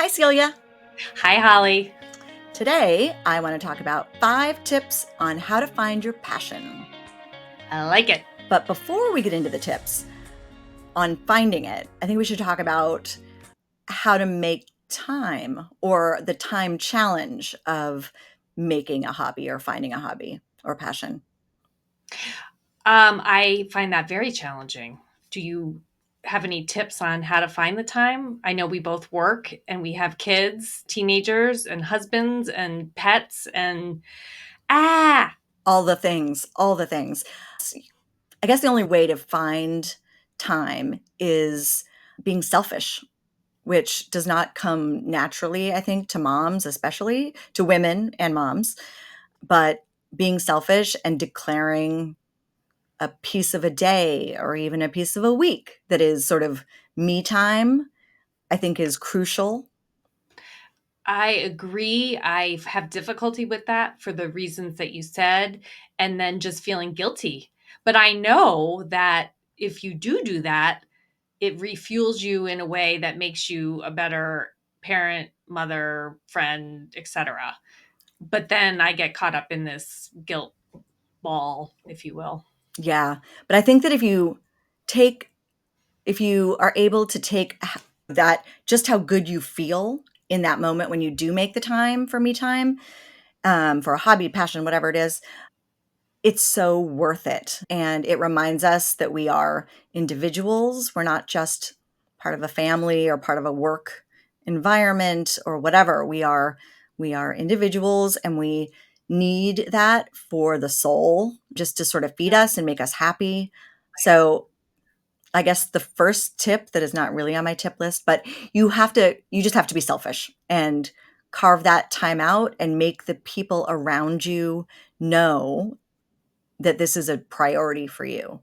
Hi, Celia. Hi, Holly. Today, I want to talk about 5 tips on how to find your passion. I like it. But before we get into the tips on finding it, I think we should talk about how to make time or the time challenge of making a hobby or finding a hobby or passion. I find that very challenging. Do you have any tips on how to find the time? I know we both work and we have kids, teenagers, and husbands and pets and ah, All the things, all the things. I guess the only way to find time is being selfish, which does not come naturally, I think, to moms, especially to women and moms. But being selfish and declaring a piece of a day or even a piece of a week that is sort of me time, I think is crucial. I agree. I have difficulty with that for the reasons that you said, and then just feeling guilty. But I know that if you do that, it refuels you in a way that makes you a better parent, mother, friend, etc. But then I get caught up in this guilt ball, if you will. Yeah. But I think that if you are able to take that, just how good you feel in that moment when you do make the time for me time, for a hobby, passion, whatever it is, it's so worth it. And it reminds us that we are individuals. We're not just part of a family or part of a work environment or whatever. We are individuals, and we need that for the soul, just to sort of feed us and make us happy. So I guess the first tip that is not really on my tip list, but you just have to be selfish and carve that time out and make the people around you know that this is a priority for you.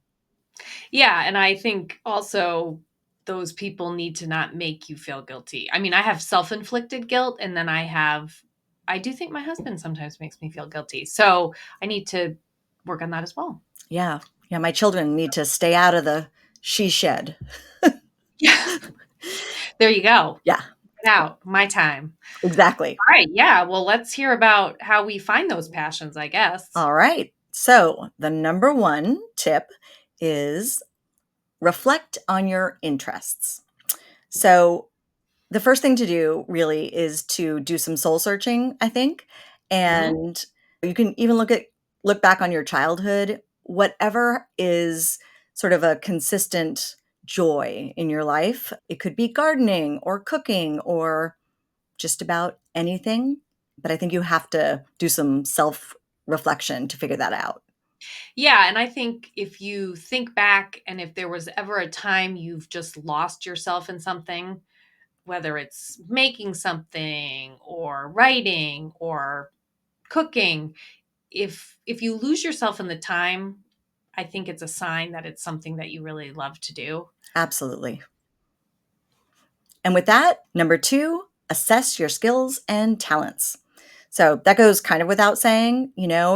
Yeah, and I think also those people need to not make you feel guilty. I mean, I have self-inflicted guilt, and then I do think my husband sometimes makes me feel guilty. So I need to work on that as well. Yeah. Yeah, my children need to stay out of the she shed. Yeah. There you go. Yeah, Get out. My time. exactly. All right. Yeah. Well, let's hear about how we find those passions, I guess. All right. So, the number 1 tip is reflect on your interests. So, the first thing to do really is to do some soul searching, I think. Hmm. And you can even look back on your childhood, whatever is sort of a consistent joy in your life. It could be gardening or cooking or just about anything, but I think you have to do some self reflection to figure that out. Yeah. And I think if you think back and if there was ever a time you've just lost yourself in something, whether it's making something or writing or cooking, if you lose yourself in the time, I think it's a sign that it's something that you really love to do. Absolutely. And with that, number 2, assess your skills and talents. So that goes kind of without saying,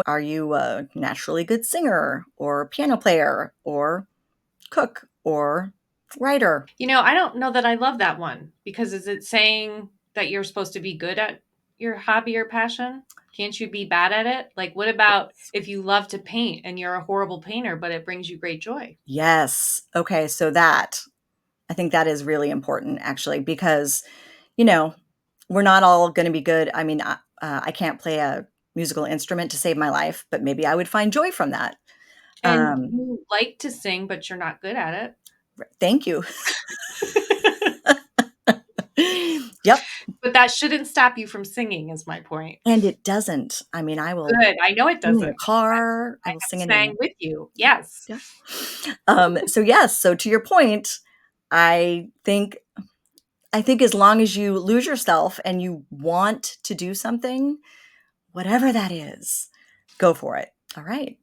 are you a naturally good singer or piano player or cook or writer? I don't know that I love that one because is it saying that you're supposed to be good at your hobby or passion? Can't you be bad at it? Like, what about if you love to paint and you're a horrible painter, but it brings you great joy? Yes. Okay. So I think that is really important actually, because, you know, we're not all going to be good. I mean, I can't play a musical instrument to save my life, but maybe I would find joy from that. And Um, you like to sing, but you're not good at Thank you. it. Yep. But that shouldn't stop you from singing, is my point. And it doesn't. I mean, I will Good. I know it sing in doesn't. the car. I will Have sing in sang the with you. Yes. yeah. So yes, so to your point, I think I think as long as you lose yourself and you want to do something, whatever that is, go for it. All right.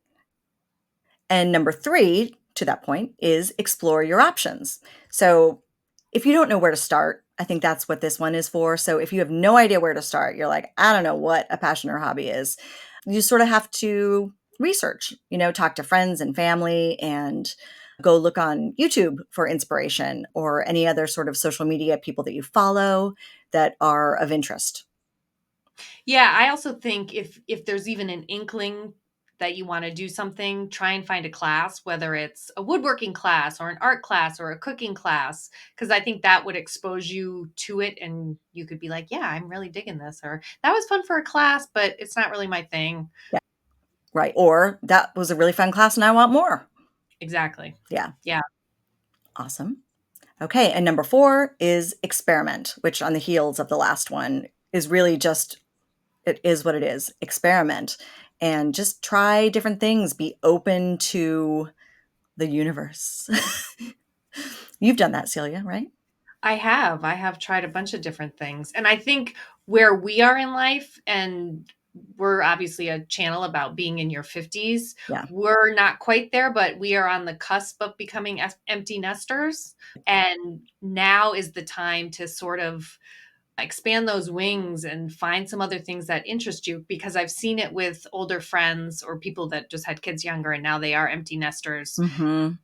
And number 3, to that point, is explore your options. So if you don't know where to start, I think that's what this one is for. So if you have no idea where to start, you're like, I don't know what a passion or hobby is. You sort of have to research, talk to friends and family and Go look on YouTube for inspiration or any other sort of social media people that you follow that are of interest. Yeah, I also think if there's even an inkling that you want to do something, try and find a class, whether it's a woodworking class or an art class or a cooking class, because I think that would expose you to it and you could be like, yeah, I'm really digging this, or that was fun for a class, but it's not really my thing. Yeah, right. Or that was a really fun class and I want more. Exactly. Yeah, Yeah. awesome. Okay, and number 4 is experiment, which on the heels of the last one is really just it is what it is. Experiment and just try different things. Be open to the universe. You've done that, Celia, right? I have. I have tried a bunch of different things. And I think where we are in life, and we're obviously a channel about being in your 50s, Yeah. we're not quite there, but we are on the cusp of becoming empty nesters. And now is the time to sort of expand those wings and find some other things that interest you, because I've seen it with older friends or people that just had kids younger and now they are empty nesters. Mhm.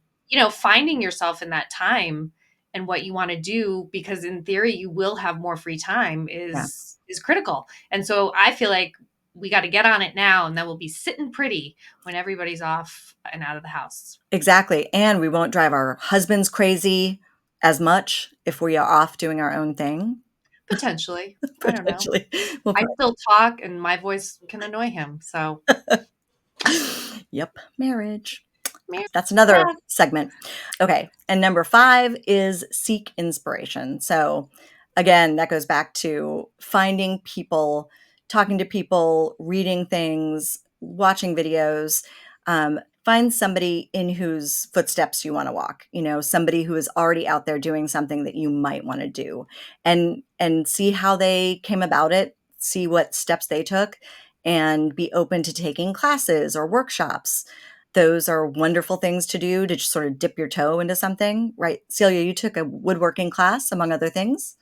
Finding yourself in that time and what you want to do, because in theory you will have more free time, Yeah. is critical. And so I feel like we got to get on it now, and then we'll be sitting pretty when everybody's off and out of the house. Exactly, and we won't drive our husbands crazy as much if we are off doing our own thing, Potentially. I don't know. potentially. We'll I probably still talk and my voice can annoy him. So, Yep, marriage. Mary, That's another yeah, segment. Okay, and number 5 is seek inspiration. So, again, that goes back to finding people, talking to people, reading things, watching videos. Find somebody in whose footsteps you wanna walk, somebody who is already out there doing something that you might wanna do, and see how they came about it, see what steps they took, and be open to taking classes or workshops. Those are wonderful things to do to just sort of dip your toe into something, right? Celia, you took a woodworking class, among other things?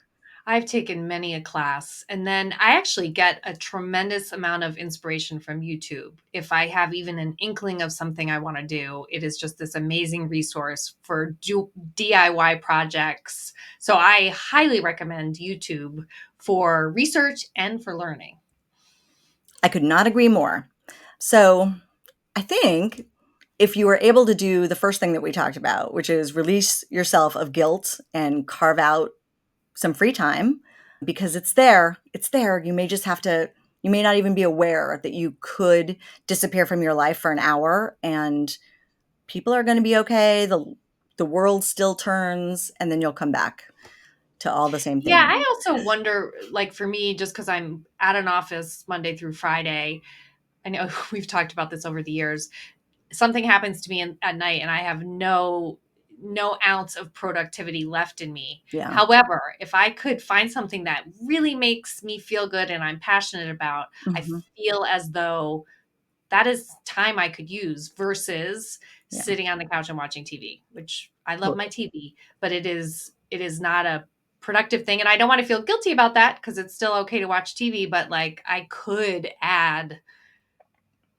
I've taken many a class, and then I actually get a tremendous amount of inspiration from YouTube. If I have even an inkling of something I want to do, it is just this amazing resource for DIY projects. So I highly recommend YouTube for research and for learning. I could not agree more. So, I think if you were able to do the first thing that we talked about, which is release yourself of guilt and carve out some free time because it's there. You may just have to you may not even be aware that you could disappear from your life for an hour and people are going to be okay. The world still turns and then you'll come back to all the same Yeah, things. I also wonder, like for me, just because I'm at an office Monday through Friday, I know we've talked about this over the years. Something happens to me at night and I have no ounce of productivity left in me. Yeah. However, if I could find something that really makes me feel good and I'm passionate about, I Mhm. feel as though that is time I could use versus Yeah. sitting on the couch and watching TV, which I love my Totally. TV, but it is not a productive thing, and I don't want to feel guilty about that because it's still okay to watch TV, but like I could add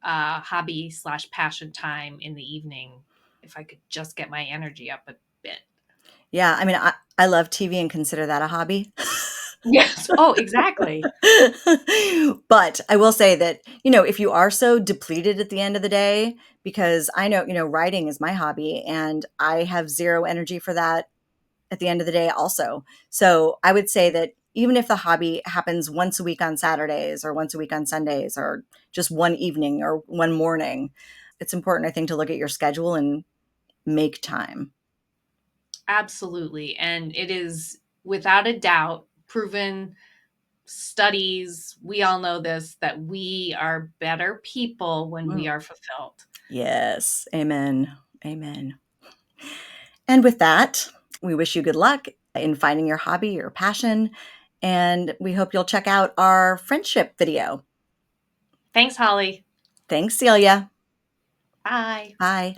hobby slash passion time in the evening if I could just get my energy up a bit. Yeah, I mean, I love TV and consider that a hobby. Yes. Oh, exactly. But I will say that, if you are so depleted at the end of the day, because I know, writing is my hobby and I have 0 energy for that at the end of the day also. So, I would say that even if the hobby happens once a week on Saturdays or once a week on Sundays or just one evening or one morning, it's important, I think, to look at your schedule and make time. Absolutely. And it is without a doubt proven, studies, we all know this, that we are better people when Mm. we are fulfilled. Yes. Amen. Amen. And with that, we wish you good luck in finding your hobby, your passion, and we hope you'll check out our friendship video. Thanks, Holly. Thanks, Celia. Bye. Bye.